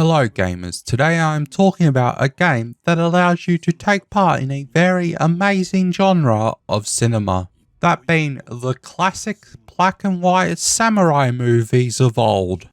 Hello gamers, today I'm talking about a game that allows you to take part in a very amazing genre of cinema. That being the classic black and white samurai movies of old.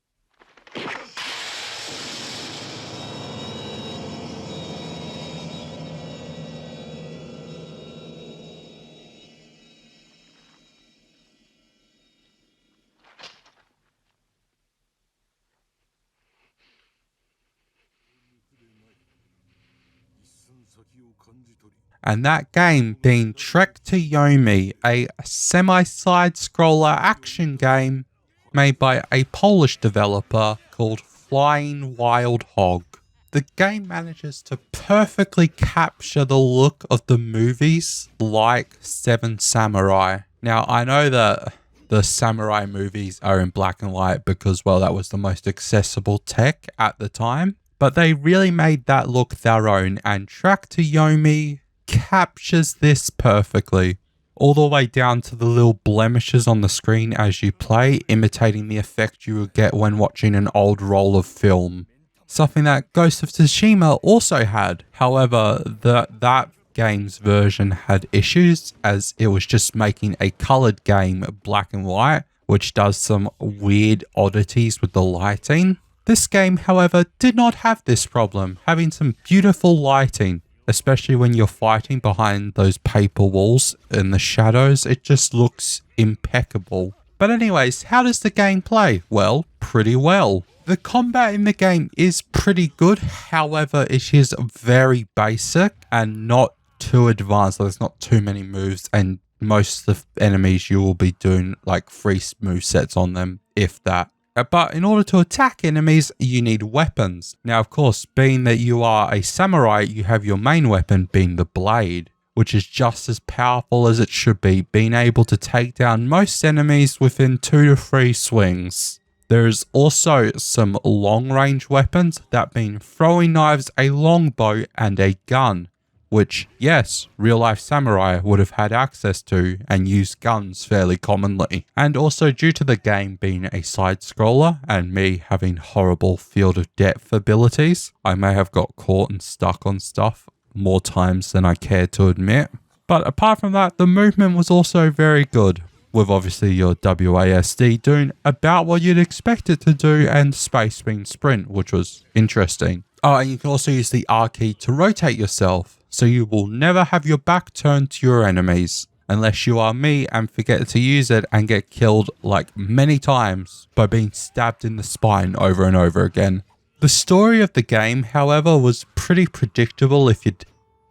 And that game being Trek To Yomi, a semi-side-scroller action game made by a Polish developer called Flying Wild Hog. The game manages to perfectly capture the look of the movies like Seven Samurai. Now, I know that the samurai movies are in black and white because, well, that was the most accessible tech at the time. But they really made that look their own, and Trek To Yomi captures this perfectly. All the way down to the little blemishes on the screen as you play, imitating the effect you would get when watching an old roll of film. Something that Ghost of Tsushima also had. However, that game's version had issues as it was just making a colored game black and white, which does some weird oddities with the lighting. This game, however, did not have this problem, having some beautiful lighting, especially when you're fighting behind those paper walls in the shadows. It just looks impeccable. But anyways, how does the game play? Well, pretty well. The combat in the game is pretty good, however, it is very basic and not too advanced. There's not too many moves, and most of the enemies you will be doing like free movesets on them, if that. But in order to attack enemies, you need weapons. Now, of course, being that you are a samurai, you have your main weapon being the blade, which is just as powerful as it should be, being able to take down most enemies within 2 to 3 swings. There is also some long-range weapons, that being throwing knives, a longbow, and a gun. Which, yes, real-life samurai would have had access to and used guns fairly commonly. And also due to the game being a side-scroller and me having horrible field of depth abilities, I may have got caught and stuck on stuff more times than I care to admit. But apart from that, the movement was also very good, with obviously your WASD doing about what you'd expect it to do and space being sprint, which was interesting. Oh, and you can also use the R key to rotate yourself, so you will never have your back turned to your enemies, unless you are me and forget to use it and get killed like many times by being stabbed in the spine over and over again. The story of the game, however, was pretty predictable if you'd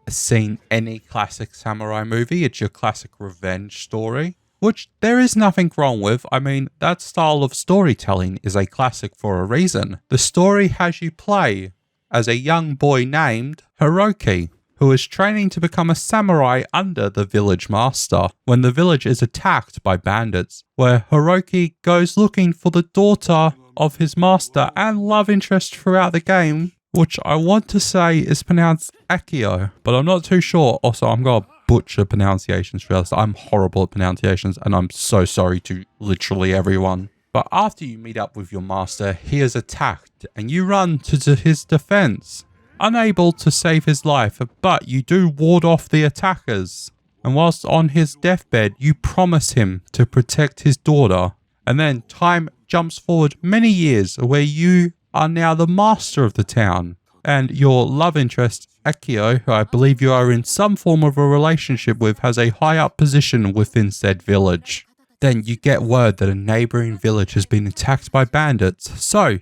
seen any classic samurai movie. It's your classic revenge story, which there is nothing wrong with. I mean, that style of storytelling is a classic for a reason. The story has you play as a young boy named Hiroki, who is training to become a samurai under the village master, when the village is attacked by bandits, where Hiroki goes looking for the daughter of his master and love interest throughout the game, which I want to say is pronounced Akio, but I'm not too sure. Also, I'm going to butcher pronunciations for this. I'm horrible at pronunciations, and I'm so sorry to literally everyone. But after you meet up with your master, he is attacked, and you run to his defense. Unable to save his life, but you do ward off the attackers. And whilst on his deathbed, you promise him to protect his daughter. And then time jumps forward many years where you are now the master of the town. And your love interest, Akio, who I believe you are in some form of a relationship with, has a high up position within said village. Then you get word that a neighbouring village has been attacked by bandits. So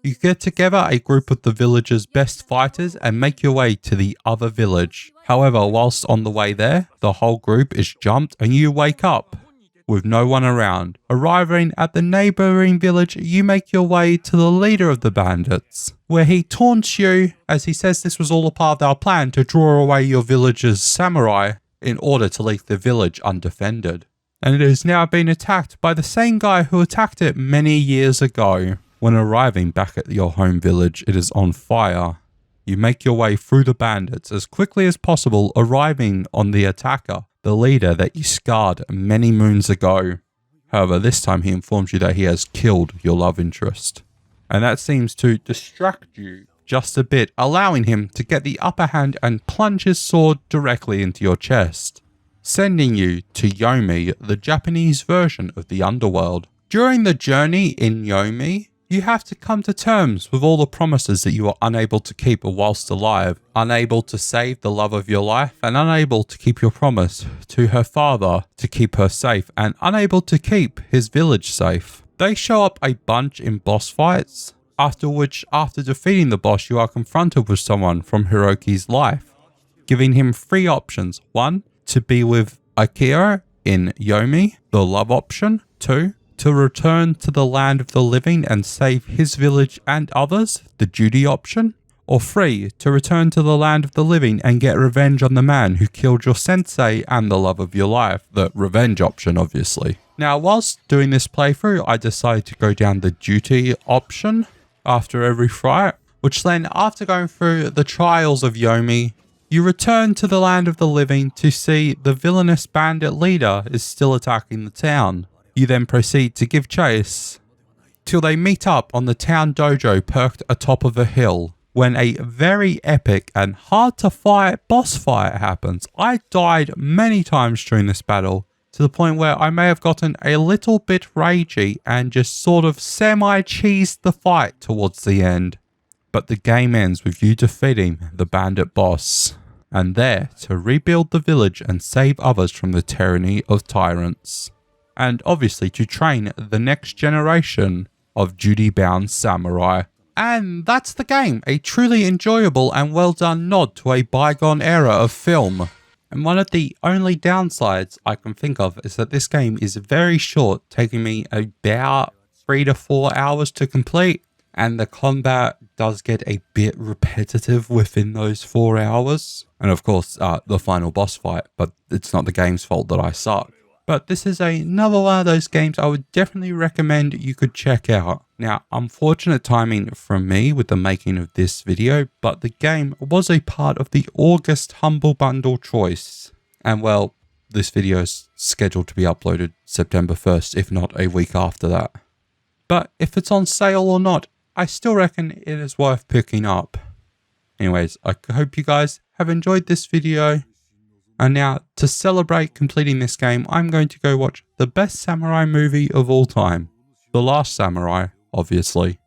you get together a group of the village's best fighters and make your way to the other village. However, whilst on the way there, the whole group is jumped and you wake up with no one around. Arriving at the neighbouring village, you make your way to the leader of the bandits, where he taunts you as he says this was all a part of our plan to draw away your village's samurai in order to leave the village undefended. And it has now been attacked by the same guy who attacked it many years ago. When arriving back at your home village, it is on fire. You make your way through the bandits as quickly as possible, arriving on the attacker, the leader that you scarred many moons ago. However, this time he informs you that he has killed your love interest. and that seems to distract you just a bit, allowing him to get the upper hand and plunge his sword directly into your chest, sending you to Yomi, the Japanese version of the underworld. During the journey in Yomi, you have to come to terms with all the promises that you are unable to keep whilst alive, unable to save the love of your life, and unable to keep your promise to her father to keep her safe, and unable to keep his village safe. They show up a bunch in boss fights, after defeating the boss, you are confronted with someone from Hiroki's life, giving him three options. 1, to be with Akira in Yomi, the love option. 2, to return to the land of the living and save his village and others, the duty option. Or 3, to return to the land of the living and get revenge on the man who killed your sensei and the love of your life, the revenge option obviously. Now whilst doing this playthrough, I decided to go down the duty option after every fight, which then, after going through the trials of Yomi, you return to the land of the living to see the villainous bandit leader is still attacking the town. You then proceed to give chase till they meet up on the town dojo perked atop of a hill, when a very epic and hard to fight boss fight happens. I died many times during this battle, to the point where I may have gotten a little bit ragey and just sort of semi-cheesed the fight towards the end. But the game ends with you defeating the bandit boss, and there to rebuild the village and save others from the tyranny of tyrants. And obviously to train the next generation of duty-bound samurai. And that's the game, a truly enjoyable and well done nod to a bygone era of film. And one of the only downsides I can think of is that this game is very short, taking me about 3 to 4 hours to complete. And the combat does get a bit repetitive within those 4 hours. And of course, the final boss fight, but it's not the game's fault that I suck. But this is another one of those games I would definitely recommend you could check out. Now, unfortunate timing from me with the making of this video, but the game was a part of the August Humble Bundle choice. And well, this video is scheduled to be uploaded September 1st, if not a week after that. But if it's on sale or not, I still reckon it is worth picking up. Anyways, I hope you guys have enjoyed this video. And now, to celebrate completing this game, I'm going to go watch the best samurai movie of all time. The Last Samurai, obviously.